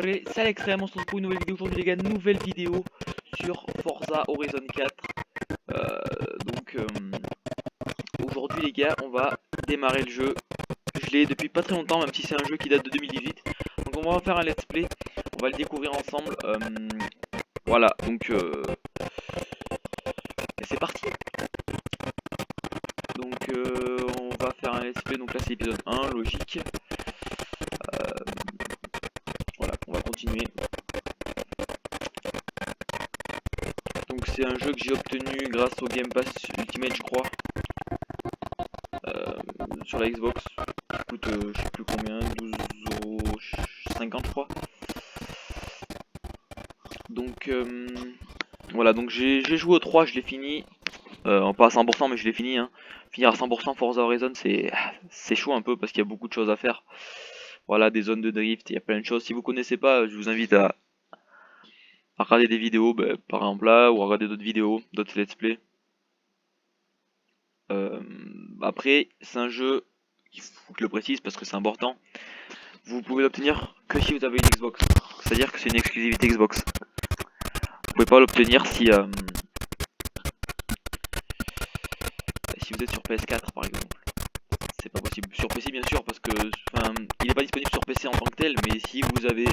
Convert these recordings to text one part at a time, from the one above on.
Salut, c'est Alex, on se retrouve pour une nouvelle vidéo aujourd'hui les gars, nouvelle vidéo sur Forza Horizon 4. Aujourd'hui les gars, on va démarrer le jeu. Je l'ai depuis pas très longtemps, même si c'est un jeu qui date de 2018. Donc on va faire un let's play, on va le découvrir ensemble. Voilà, donc c'est parti. Donc on va faire un let's play, donc là c'est l'épisode 1, logique. Voilà, on va continuer. Donc c'est un jeu que j'ai obtenu grâce au Game Pass Ultimate je crois. Sur la Xbox, ça coûte je sais plus combien, 12,50€ je crois. Donc voilà, donc j'ai joué au 3, je l'ai fini. Pas à 100% mais je l'ai fini hein. Finir à 100% Forza Horizon c'est chaud un peu parce qu'il y a beaucoup de choses à faire. Voilà, des zones de drift, il y a plein de choses. Si vous connaissez pas, je vous invite à regarder des vidéos, par exemple là, ou à regarder d'autres vidéos, d'autres let's play. Après, c'est un jeu, il faut que je le précise parce que c'est important. Vous pouvez l'obtenir que si vous avez une Xbox. C'est-à-dire que c'est une exclusivité Xbox. Vous pouvez pas l'obtenir si vous êtes sur PS4 par exemple. C'est pas possible. Sur PC bien sûr parce que il n'est pas disponible sur PC en tant que tel, mais si vous avez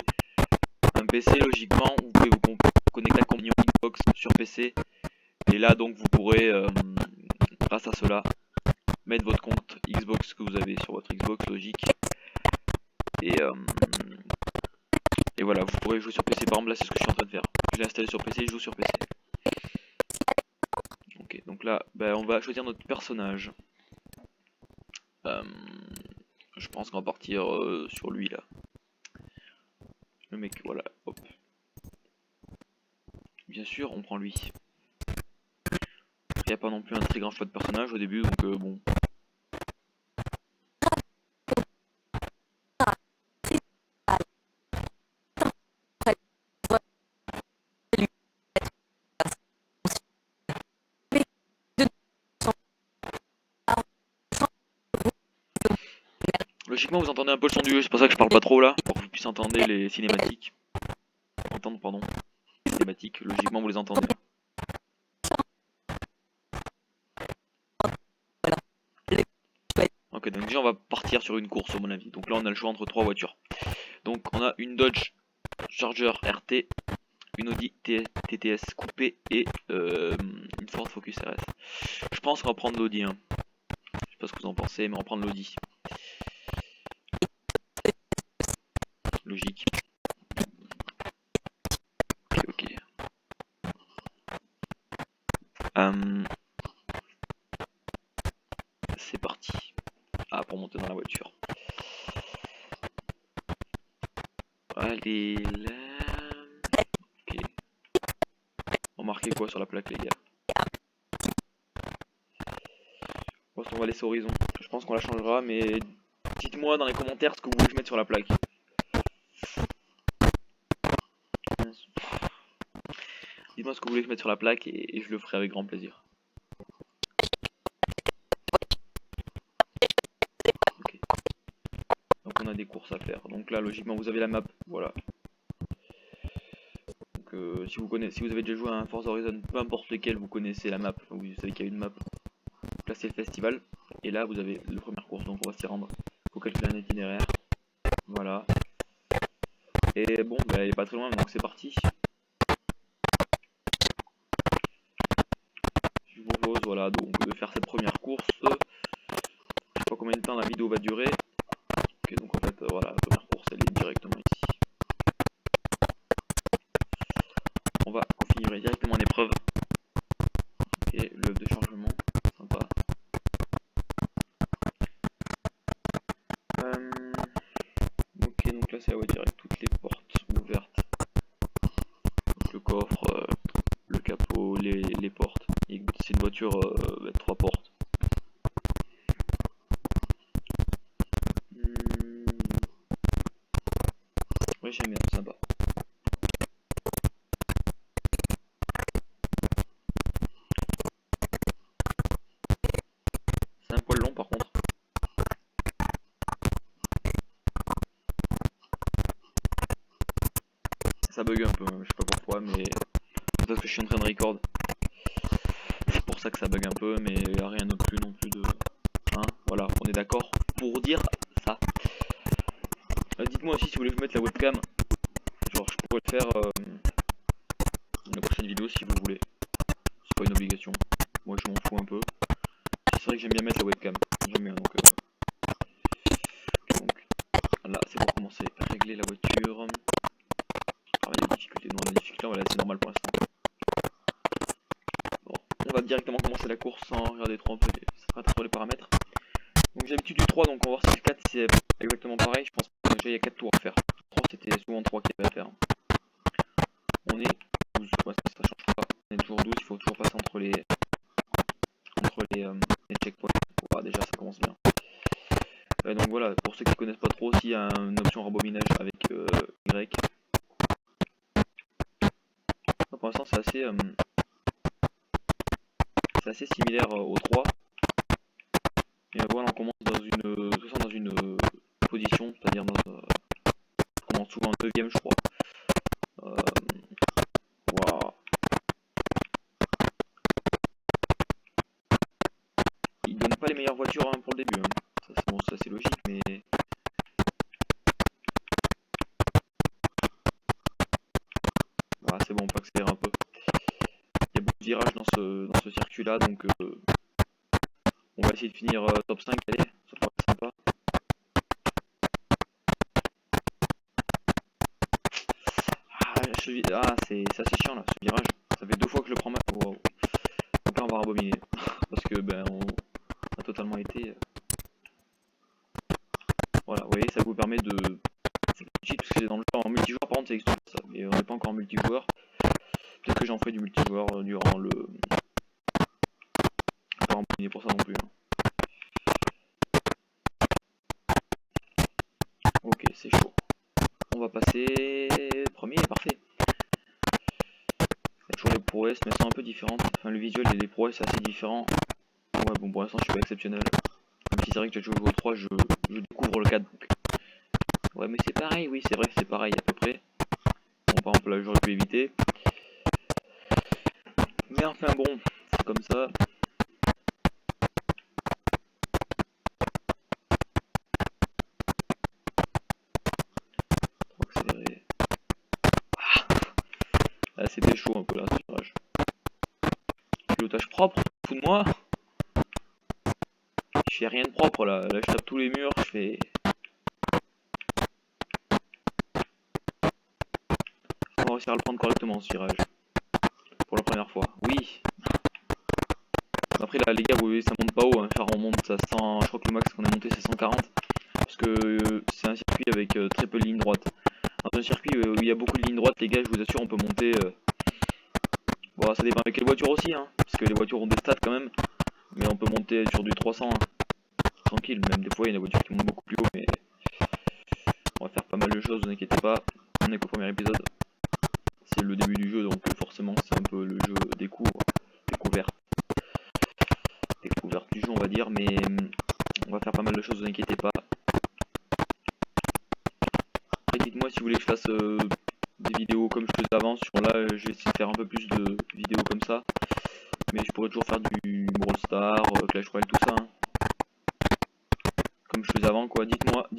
un PC logiquement, vous pouvez vous connecter à la compagnie Xbox sur PC. Et là donc vous pourrez, grâce à cela, mettre votre compte Xbox que vous avez sur votre Xbox logique. Et voilà, vous pourrez jouer sur PC. Par exemple, là, c'est ce que je suis en train de faire. Je l'ai installé sur PC, je joue sur PC. Ok, donc là, on va choisir notre personnage. Je pense qu'on va partir sur lui, là. Le mec, voilà, hop. Bien sûr, on prend lui. Il n'y a pas non plus un très grand choix de personnage au début, donc bon. Logiquement, vous entendez un peu le son du jeu, c'est pour ça que je parle pas trop là, pour que vous puissiez entendre les cinématiques. Cinématiques, logiquement, vous les entendez là. Ok, donc déjà, on va partir sur une course, à mon avis. Donc là, on a le choix entre 3 voitures. Donc, on a une Dodge Charger RT, une Audi TTS coupée et une Ford Focus RS. Je pense qu'on va prendre l'Audi. Hein. Je sais pas ce que vous en pensez, mais on va prendre l'Audi. Logique. Ok. C'est parti. Ah, pour monter dans la voiture. Allez là. Ok. On marquait quoi sur la plaque, les gars? Bon, on va laisser Horizon. Je pense qu'on la changera, mais dites-moi dans les commentaires ce que vous voulez que je mette sur la plaque. Dites-moi ce que vous voulez que je mette sur la plaque et je le ferai avec grand plaisir. Ok. Donc on a des courses à faire. Donc là, logiquement, vous avez la map. Voilà. Donc si vous avez déjà joué à un Forza Horizon, peu importe lequel, vous connaissez la map. Vous savez qu'il y a une map. Donc là, c'est le festival. Et là, vous avez la première course. Donc on va s'y rendre. Il faut calculer un itinéraire. Voilà. Et bon, elle est pas très loin, donc c'est parti. Je vous propose, voilà, donc de faire cette première course. Je sais pas combien de temps la vidéo va durer. Ok, donc en fait, voilà, la première course, elle est directement ici. On va configurer directement l'épreuve. Ok, l'œuvre de chargement, sympa. Ok, donc là c'est la voiture avec toutes les portes ouvertes. Donc le coffre, le capot, les portes. C'est une voiture 3 portes. Oui, j'aime bien, c'est sympa. C'est un poil long par contre. Ça bug un peu, je sais pas pourquoi, mais c'est parce que je suis en train de record. C'est pour ça que ça bug un peu, mais y a rien de plus non plus de... Hein, voilà, on est d'accord pour dire ça. Dites-moi aussi si vous voulez que je mette la webcam. Genre je pourrais le faire dans la prochaine vidéo si vous voulez. C'est pas une obligation. Moi je m'en fous un peu. C'est vrai que j'aime bien mettre la webcam. J'aime bien donc là c'est pour commencer à régler la voiture. Ah les difficultés, non la difficulté voilà c'est normal pour l'instant. Bon, on va directement commencer la course sans regarder trop un peu trop les paramètres. Donc j'ai l'habitude du 3 donc on va voir si le 4 c'est exactement pareil. Je pense que déjà il y a 4 tours à faire. 3 c'était souvent 3 qu'il y avait à faire. On est 12, ouais, ça change pas. On est toujours 12, il faut toujours passer entre les checkpoints. Voilà, déjà ça commence bien. Donc voilà, pour ceux qui connaissent pas trop, s'il y a une option rembobinage avec Y. Pour l'instant c'est assez similaire au 3. Et voilà, on commence dans une position, c'est-à-dire on commence souvent en 9ème je crois. Voilà. Ils donnent pas les meilleures voitures hein, pour le début. Hein. Ça, bon, c'est logique, mais... Voilà, c'est bon, on peut accélérer un peu. Il y a beaucoup de virages dans ce circuit-là, donc on va essayer de finir top 5, allez, ça pourrait être sympa. Ah, c'est assez chiant là, ce virage. Ça fait 2 fois que je le prends mal. Wow. Donc là, on va rembobiner. Parce que, ben, on a totalement été... Voilà, vous voyez, ça vous permet de... C'est petit parce que c'est dans le jeu en multijoueur, par contre, c'est expliqué ça. Mais on n'est pas encore en multijoueur. Peut-être que j'en ferai du multijoueur durant le... Pas rembobiner pour ça non plus. Hein. Ok, c'est chaud. On va passer... Premier, parfait. Il y a toujours les prouesses, mais elles sont un peu différentes. Enfin, le visuel des prouesses est assez différent. Ouais, bon, pour l'instant, je suis pas exceptionnel. Même si c'est vrai que j'ai joué au 3, je découvre le 4. Donc... Ouais, mais c'est pareil, oui, c'est vrai, c'est pareil à peu près. Bon, par exemple, là, j'aurais pu éviter. Mais enfin, bon, c'est comme ça. Faut accélérer. Ah, c'était chaud un peu là, ce virage. Pilotage propre, fous de moi. Je fais rien de propre là, là je tape tous les murs, je fais... On va réussir à le prendre correctement ce virage. Pour la première fois, oui. Après là les gars, vous voyez ça monte pas haut, hein. Enfin on monte à 100, je crois que le max qu'on a monté c'est 140. Parce que c'est un circuit avec très peu de lignes droites. Dans un circuit où il y a beaucoup de lignes droites, les gars, je vous assure, on peut monter... Bon, ça dépend avec quelle voiture aussi, hein. Parce que les voitures ont des stats quand même. Mais on peut monter sur du 300, hein. Tranquille, même des fois il y a des voitures qui montent beaucoup plus haut, mais... On va faire pas mal de choses, ne vous inquiétez pas. On est qu'au premier épisode. C'est le début du jeu, donc forcément c'est un peu le jeu découverte du jeu on va dire, mais on va faire pas mal de choses, ne vous inquiétez pas. Et dites-moi si vous voulez que je fasse des vidéos comme je faisais avant, sur là je vais essayer de faire un peu plus de vidéos comme ça. Mais je pourrais toujours faire du Brawl Stars, Clash Royale, tout ça. Hein. Comme je faisais avant quoi, dites-moi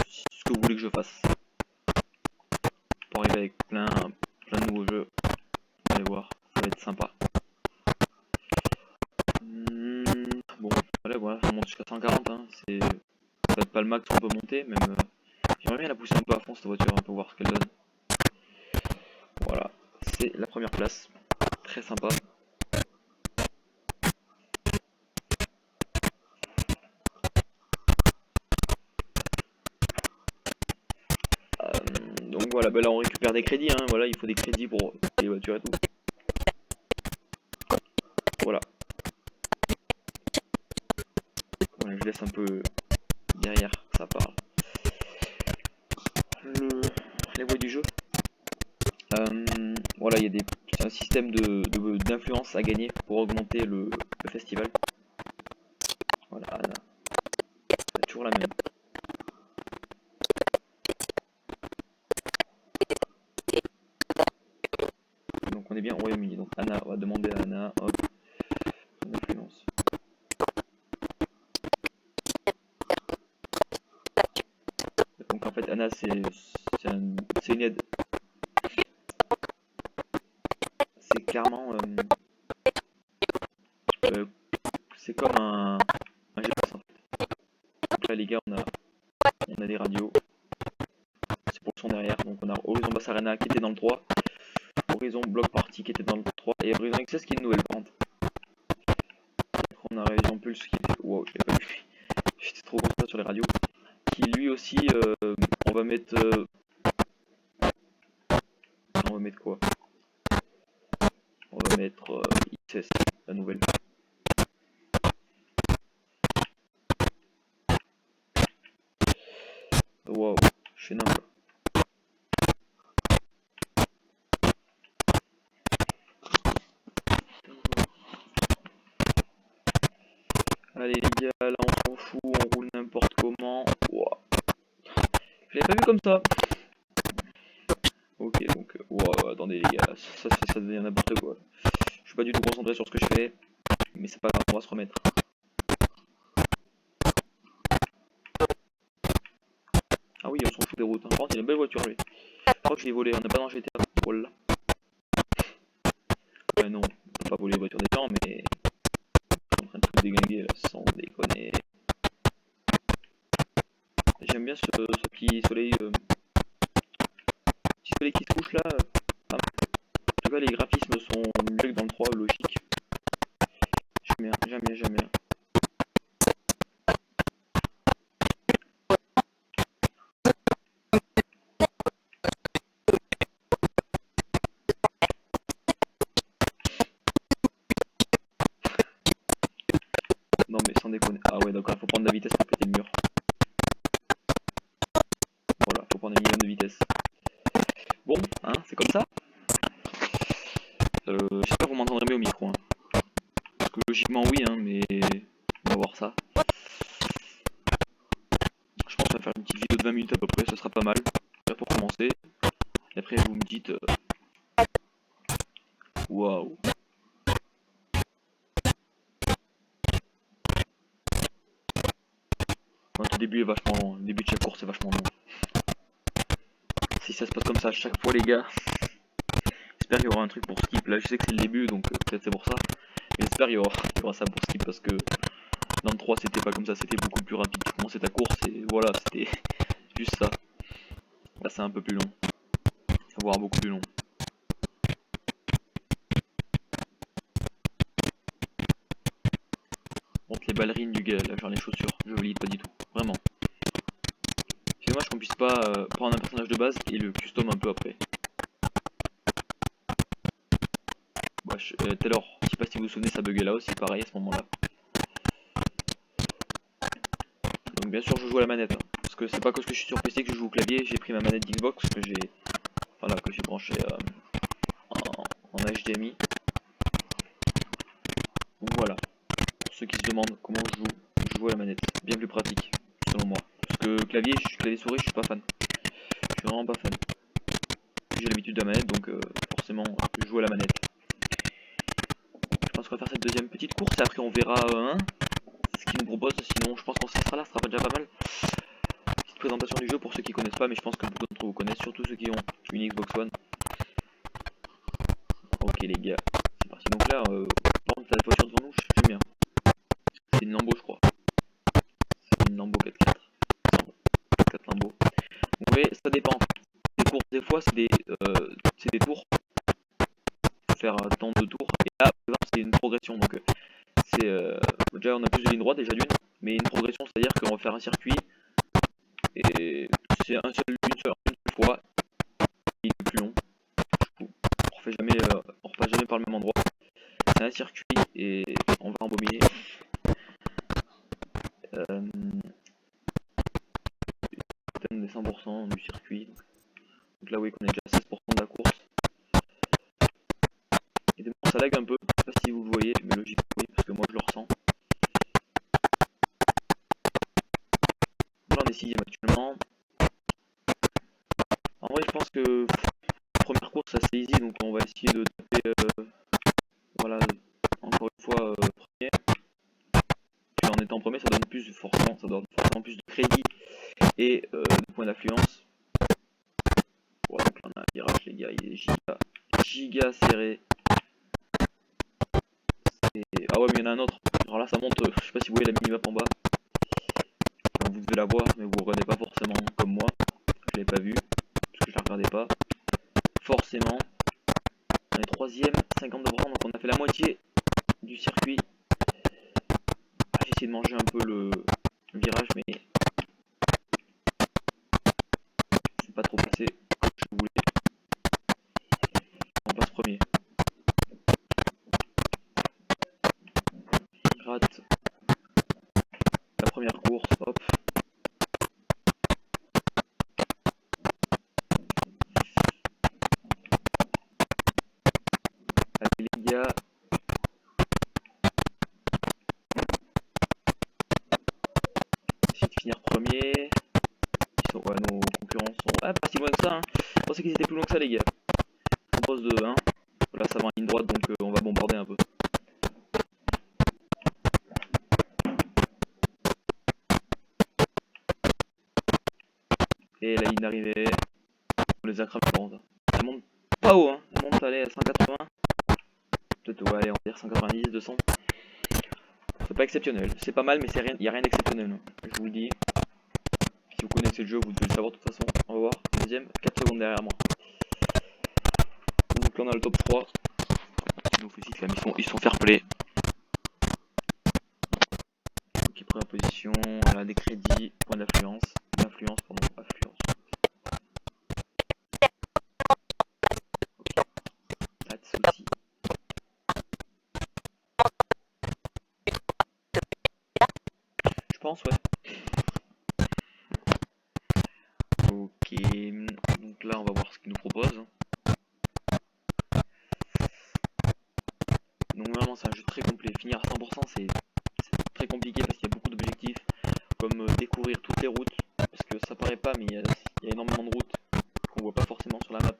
ce que vous voulez que je fasse. Pour arriver avec plein de nouveaux jeux. Vous allez voir, ça va être sympa. Bon, voilà, on monte jusqu'à 140, hein. C'est peut-être pas le max qu'on peut monter, même. J'aimerais bien la pousser un peu à fond cette voiture, pour voir ce qu'elle donne. Voilà, c'est la première place. Très sympa. Donc voilà, ben là on récupère des crédits, hein. Voilà, il faut des crédits pour les voitures et tout. Voilà. Voilà, je laisse un peu derrière, ça parle. Les voies du jeu. Voilà, il y a un système d'influence à gagner pour augmenter le festival. Voilà, Anna. C'est toujours la même. on est bien au Royaume-Uni. Donc Anna, on va demander à Anna, hop, son influence. Donc en fait Anna c'est une aide. C'est clairement c'est comme un GPS en fait. Donc là les gars on a des radios. C'est pour le son derrière. Donc on a Horizon Bass Arena qui était dans le 3. Horizon Block Party qui était dans le 3. Et Horizon XS qui est une nouvelle pente. On a Horizon Pulse qui était. Wow, je l'ai pas vu. J'étais trop concentré sur les radios. Qui lui aussi on va mettre. On va mettre quoi? On va mettre XS, la nouvelle. Wow, je suis énorme. Allez les gars, là on s'en fout, on roule n'importe comment. Wow. Je l'avais pas vu comme ça. Ok, donc, wow, attendez les gars, ça devient n'importe quoi. Je suis pas du tout concentré sur ce que je fais, mais c'est pas grave, on va se remettre. Ah oui, on s'en fout des routes. Hein. Par contre, il a une belle voiture lui. Je crois que je l'ai volé, on n'est pas dans GTA. Voilà. Ouais, non, on peut pas voler les voitures des gens, mais je suis en train de tout déglinguer là, sans déconner. J'aime bien ce petit soleil, qui se couche là. En tout cas, les graphismes sont mieux que dans le 3, logique. J'aime bien. Non mais sans déconner. Ah ouais, d'accord, il faut prendre de la vitesse pour péter le mur. Voilà, faut prendre un minimum de vitesse. Bon, hein, c'est comme ça. J'espère que vous m'entendrez bien au micro. Hein. Parce que logiquement oui, hein, mais on va voir ça. Je pense qu'on va faire une petite vidéo de 20 minutes à peu près, ce sera pas mal. Là pour commencer. Et après vous me dites... Waouh. Notre début est vachement long. Le début de chaque course est vachement long. Si ça se passe comme ça à chaque fois les gars, j'espère qu'il y aura un truc pour skip. Là je sais que c'est le début donc peut-être c'est pour ça. Mais j'espère qu'il y aura ça pour skip parce que dans le 3 c'était pas comme ça, c'était beaucoup plus rapide. Tu commençais ta course et voilà, c'était juste ça. Là c'est un peu plus long. Voire beaucoup plus long. Montre les ballerines du gars, là genre les chaussures, je valide pas du tout, vraiment. C'est dommage qu'on puisse pas prendre un personnage de base et le custom un peu après. Bah, Taylor, je sais pas si vous vous souvenez, ça buguait là aussi, pareil à ce moment-là. Donc bien sûr je joue à la manette, hein, parce que c'est pas parce que je suis sur PC que je joue au clavier, j'ai pris ma manette d'Xbox que j'ai branché en HDMI. Donc voilà, pour ceux qui se demandent comment je joue à la manette, bien plus pratique, selon moi. Parce que clavier souris, je suis pas fan. Je suis vraiment pas fan. J'ai l'habitude de la manette, donc forcément je joue à la manette. Je pense qu'on va faire cette deuxième petite course et après on verra ce qu'il nous propose. Sinon je pense qu'on sera là, ce sera déjà pas mal. Petite présentation du jeu pour ceux qui connaissent pas, mais je pense que beaucoup d'entre vous connaissent, surtout ceux qui ont une Xbox One. Ok les gars, c'est parti. Donc là, par contre, la voiture devant nous, j'aime bien. C'est une Lambo, je crois. C'est une Lambo 4x4. 4 Lambo. Vous voyez, ça dépend. Les courses, des fois, c'est des tours. Faut faire tant de tours. Et là, c'est une progression. Donc, déjà, on a plus de lignes droites, déjà d'une. Mais une progression, c'est-à-dire qu'on va faire un circuit. Et c'est une seule fois. Il est plus long. Du coup, on repasse jamais par le même endroit. C'est un circuit et on va embobiner. Des 100% du circuit. Donc là, oui, qu'on est déjà à 16% de la course. Et bon, ça lag un peu, je sais pas si vous le voyez, mais logiquement oui, parce que moi je le ressens. Là, on est 6ème actuellement. En vrai, je pense que première course c'est assez easy, donc on va essayer de taper, voilà, encore une fois, premier. Puis en étant premier, ça donne plus, forcément, ça donne forcément plus de crédit et de points d'affluence. Voilà, donc là on a un virage, les gars, il est giga serré. Ah ouais, mais il y en a un autre. Alors là, ça monte, je sais pas si vous voyez la minimap en bas. Enfin, vous devez la voir, mais vous ne regardez pas forcément comme moi. Je l'ai pas vu, parce que je la regardais pas. Forcément, on est troisième, 50 de bras, donc on a fait la moitié du circuit. Ah, j'ai essayé de manger un peu le virage, mais c'est pas trop passé comme je voulais. On passe premier. Je rate la première course, hop. Allez les gars. Essayer de finir premier. Ouais, nos concurrents sont pas si loin que ça. Hein. Je pensais qu'ils étaient plus loin que ça, les gars. Je propose de 1. Là, ça va en ligne droite, donc on va bombarder un peu. Et la ligne d'arrivée, on les a cramés par contre. Elle monte pas haut, hein. Elle monte allez, à 180. Peut-être, ouais, allez, on va dire 190, 200. C'est pas exceptionnel. C'est pas mal, mais il n'y a rien d'exceptionnel. Je vous le dis. Si vous connaissez le jeu, vous devez le savoir de toute façon. On va voir. Deuxième, 4 secondes derrière moi. Donc là, on a le top 3. Je nous félicite quand même, ils sont fair play. Ok, première position. On a des crédits, point d'affluence. Affluence. Ok. Pas de soucis. Je pense, ouais. Ok, donc là on va voir ce qu'il nous propose. Donc vraiment c'est un jeu très complet. Finir à 100% c'est très compliqué parce qu'il y a beaucoup d'objectifs, comme découvrir toutes les routes, parce que ça paraît pas mais il y a énormément de routes qu'on voit pas forcément sur la map.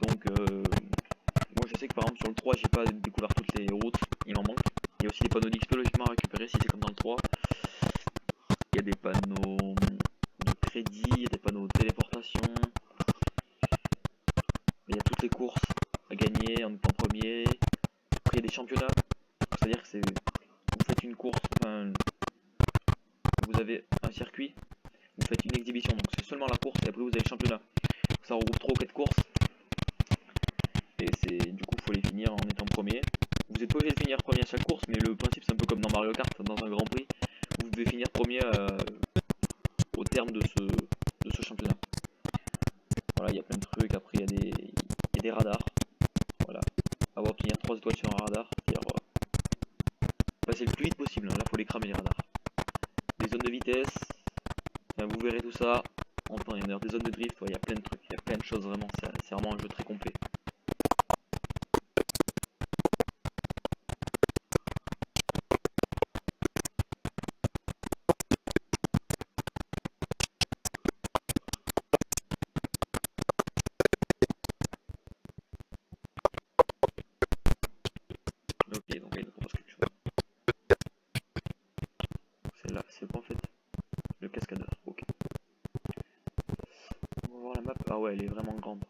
Donc moi je sais que par exemple sur le 3 j'ai pas découvert toutes les routes, il m'en manque. Il y a aussi des panneaux d'XP logiquement à récupérer si c'est comme dans le 3. Il y a des panneaux de crédit, il y a des panneaux de téléportation. Il y a toutes les courses à gagner en étant premier. Après il y a des championnats, c'est-à-dire que vous faites une course, enfin, vous avez un circuit, vous faites une exhibition, donc c'est seulement la course et après vous avez le championnat. Ça regroupe 3 ou 4 courses et du coup il faut les finir en étant premier. Vous êtes pas obligé de finir premier à chaque course, mais le principe c'est un peu comme dans Mario Kart, dans un grand prix. Vous devez finir premier au terme de ce championnat. Voilà, il y a plein de trucs, après il y a des radars. Voilà, avoir obtenir 3 étoiles sur un radar, c'est-à-dire passer le plus vite possible, là faut les cramer les radars. Des zones de vitesse, enfin, vous verrez tout ça. Enfin, il y a des zones de drift, il y a plein de trucs, il y a plein de choses vraiment, c'est vraiment un jeu très complet. Ok, donc là il nous propose quelque chose. C'est là, c'est quoi en fait? Le cascadeur, ok. On va voir la map. Ah ouais, elle est vraiment grande.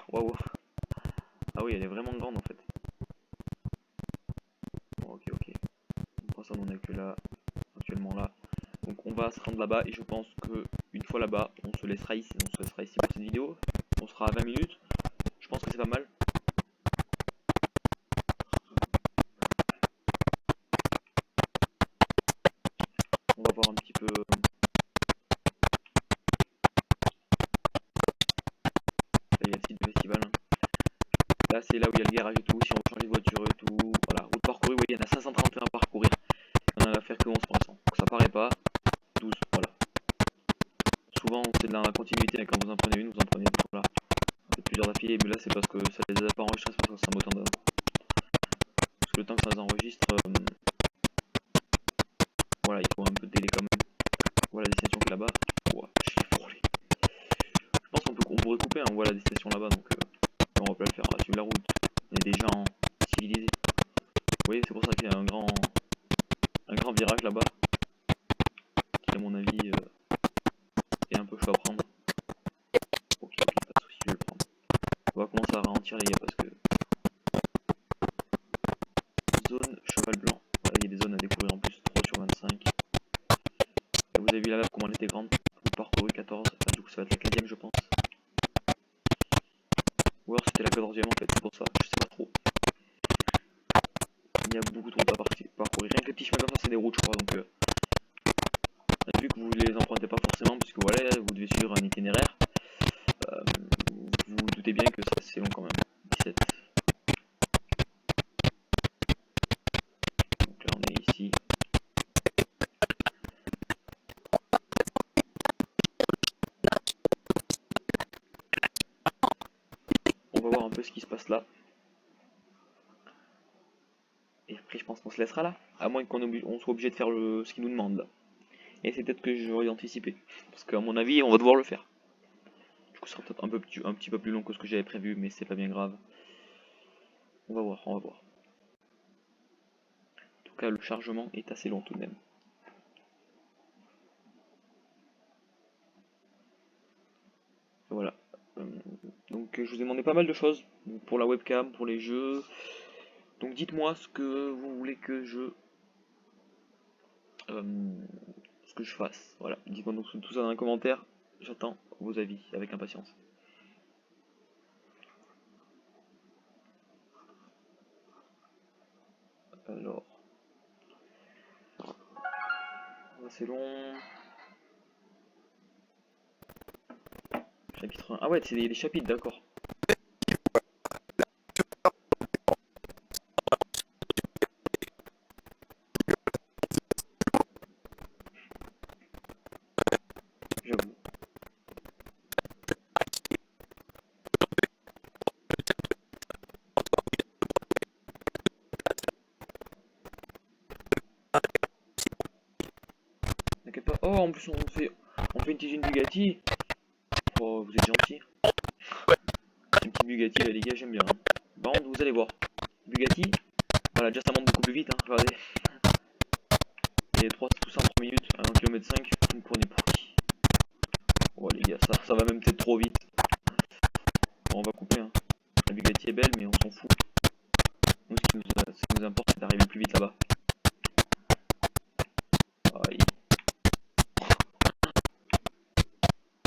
Waouh. Ah oui, elle est vraiment grande en fait. Bon, ok, ok. Pour ça, on en est que là, actuellement là. Donc on va se rendre là-bas et je pense que une fois là-bas, on se laissera ici pour cette vidéo. On sera à 20 minutes. Je pense que c'est pas mal. On va voir un petit peu. Là, il y a le site du festival. Là, c'est là où il y a le garage et tout. Si on veut changer de voiture et tout. Voilà, route parcourue, vous voyez, il y en a 531 à parcourir. On en a à faire que 11%. Donc ça paraît pas. 12, voilà. Souvent, c'est dans la continuité, mais quand vous en prenez une, vous en prenez deux. Voilà. Plusieurs d'affilée, mais là, c'est parce que ça les a pas enregistrés, c'est parce que ça m'autant de. Parce que le temps que ça les enregistre, voilà, il faut un peu de délai quand même. Voilà la destination qui est là-bas. Ouais, je l'ai frôlé. Je pense qu'on pourrait couper, hein, on voit la destination là-bas, donc on va pas le faire suivre la route. On est des gens civilisés. Vous voyez, c'est pour ça qu'il y a un grand virage là-bas, qui à mon avis est un peu chaud à prendre. Ok, pas de soucis, je vais le prendre. On va commencer à ralentir les gars parce que zone cheval blanc. Voilà, il y a des zones à découvrir en plus, 3 sur 25. Et vous avez vu la map comment elle était grande. Vous parcourez 14, enfin, du coup ça va être la 15ème je pense. Ou alors c'était la 14ème en fait, c'est pour ça, je sais pas trop. Il y a beaucoup trop à parcourir. Rien que les petits chemins comme ça c'est des routes je crois, donc vu que vous les empruntez pas forcément, puisque voilà, vous devez suivre un itinéraire, vous vous doutez bien que c'est long quand même. 17. Donc là on est ici. On va voir un peu ce qui se passe là. Et après je pense qu'on se laissera là, à moins qu'on soit obligé de faire ce qu'il nous demande là. Et c'est peut-être que j'aurais anticipé, parce qu'à mon avis on va devoir le faire. Du coup ça sera peut-être un petit peu plus long que ce que j'avais prévu, mais c'est pas bien grave. On va voir, on va voir. En tout cas le chargement est assez long tout de même. Voilà. Donc je vous ai demandé pas mal de choses pour la webcam, pour les jeux. Donc dites-moi ce que vous voulez que je fasse. Voilà. Dites-moi donc tout ça dans les commentaires. J'attends vos avis avec impatience. Alors. C'est long. Chapitre 1. Ah ouais, c'est des chapitres, d'accord. J'avoue. T'inquiète pas. Oh, en plus on fait une petite Bugatti. Oh, vous êtes gentil. Une petite Bugatti, là, les gars, j'aime bien. Hein. Par contre, vous allez voir. Bugatti, voilà, déjà ça monte beaucoup plus vite. Hein. Regardez. Et tout ça en 3 minutes, à 1 km 5, vous me prenez pour qui? Oh les gars, ça va même peut-être trop vite. Bon, on va couper. Hein. La Bugatti est belle, mais on s'en fout. Nous, ce qui nous importe, c'est d'arriver plus vite là-bas. Aïe.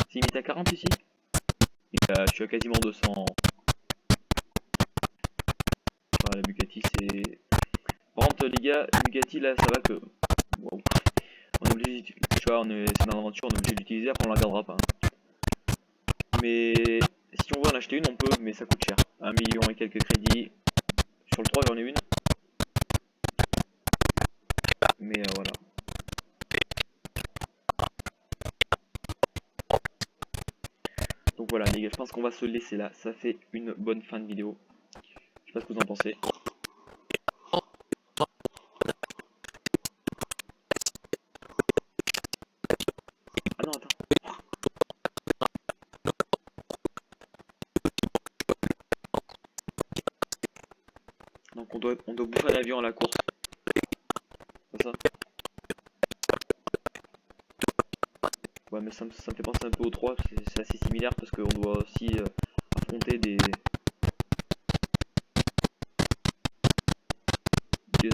C'est limité à 40 ici? Et là, je suis à quasiment 200. Ah, la Bugatti, c'est... Par contre, les gars, la Bugatti, là, ça va que... Wow. On est obligé, tu vois, c'est dans l'aventure, on est obligé d'utiliser, après on la gardera pas. Hein. Mais si on veut en acheter une, on peut, mais ça coûte cher. 1 million et quelques crédits. Sur le 3, j'en ai une. Mais voilà. Donc voilà, les gars, je pense qu'on va se laisser là. Ça fait une bonne fin de vidéo. Je sais pas ce que vous en pensez. Ah non, attends. Donc on doit bouffer un avion à la course. C'est ça. Ouais, mais ça me fait penser un peu au 3, c'est assez similaire parce qu'on doit aussi affronter des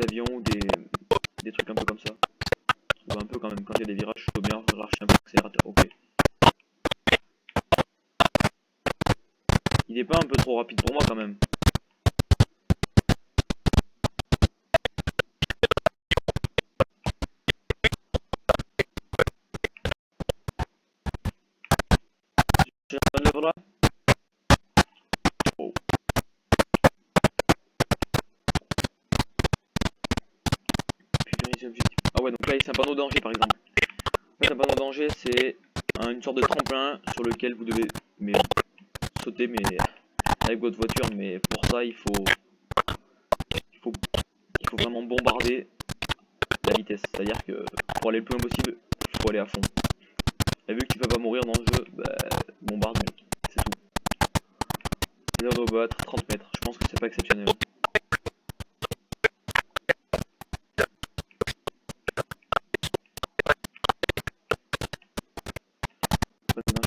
avions ou des trucs un peu comme ça. On voit un peu quand même, quand il y a des virages, il faut bien lâcher un peu l'accélérateur. Ok. Il est pas un peu trop rapide pour moi quand même. J'ai un level là. Oh. Ah ouais, donc là c'est un panneau danger par exemple. En fait, un panneau danger c'est une sorte de tremplin sur lequel vous devez sauter mais avec votre voiture, mais pour ça il faut vraiment bombarder la vitesse, c'est-à-dire que pour aller le plus loin possible, il faut aller à fond. Et vu que tu peux pas mourir dans le jeu, bah bombarde mec, c'est tout. C'est-à-dire battre 30 mètres. Je pense que c'est pas exceptionnel.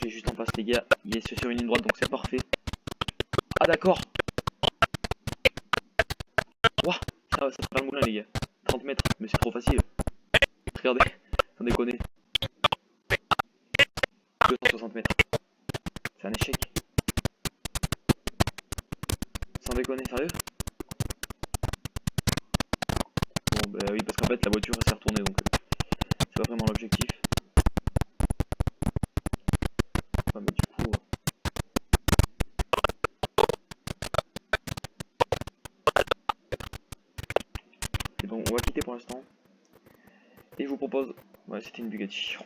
J'ai juste en face les gars. Il est sur une ligne droite donc c'est parfait. Ah d'accord. Ouah, ça fait un moulin les gars. 30 mètres, mais c'est trop facile. Regardez, sans déconner. 260 mètres. C'est un échec. Sans déconner, sérieux? Bon bah oui, parce qu'en fait la voiture s'est retournée donc c'est pas vraiment l'objectif. Ouais, mais du coup... Et donc on va quitter pour l'instant. Et je vous propose... Ouais, c'était une Bugatti.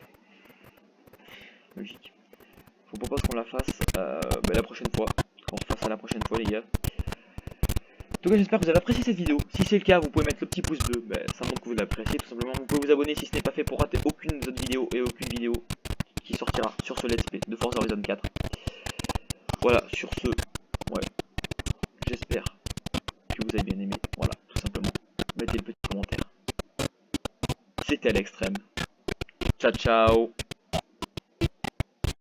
Logique. Je vous propose qu'on la fasse la prochaine fois. Qu'on refasse ça la prochaine fois les gars. En tout cas j'espère que vous avez apprécié cette vidéo. Si c'est le cas vous pouvez mettre le petit pouce bleu, ça montre que vous l'appréciez tout simplement. Vous pouvez vous abonner si ce n'est pas fait pour rater aucune autre vidéo et aucune vidéo qui sortira sur ce Let's Play de Forza Horizon 4. Voilà, sur ce, ouais, j'espère que vous avez bien aimé. Voilà, tout simplement. Mettez le petit commentaire. C'était à l'extrême. Ciao ciao.